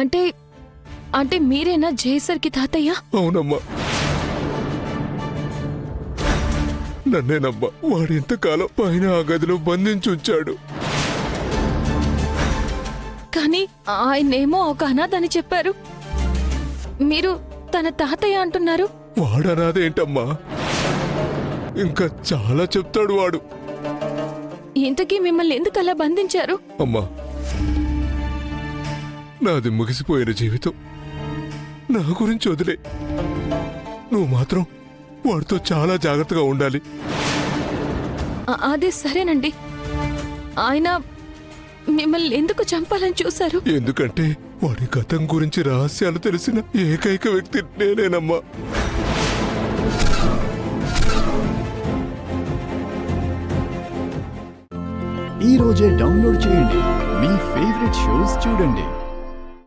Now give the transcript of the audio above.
అంటే అంటే మీరేనా జయసర్కి తాతయ్య? అవునమ్మా, నన్నేనమ్మా. వాడు ఇంతకాలం పైన ఆ గదిలో బంధించుంచాడు. కానీ ఆయనేమో ఒక అనాథని చెప్పారు, మీరు తన తాతయ్య అంటున్నారు. వాడనాదేంటమ్మా, ఇంకా చాలా చెప్తాడు వాడు. ఇంతకీ మిమ్మల్ని ఎందుకు అలా బంధించారు? అమ్మా, నాది ముగిసిపోయిన జీవితం, నా గురించి వదిలే. నువ్వు మాత్రం వాడితో చాలా జాగ్రత్తగా ఉండాలి. అదే సరేనండి. ఆయన మిమ్మల్ని ఎందుకు చంపాలని చూశారు? ఎందుకంటే వాడి గతం గురించి రహస్యాలు తెలిసిన ఏకైక వ్యక్తి నేనేనమ్మా. ఈ రోజే డౌన్లోడ్ చేయండి, మీ ఫేవరెట్ షోస్ చూడండి.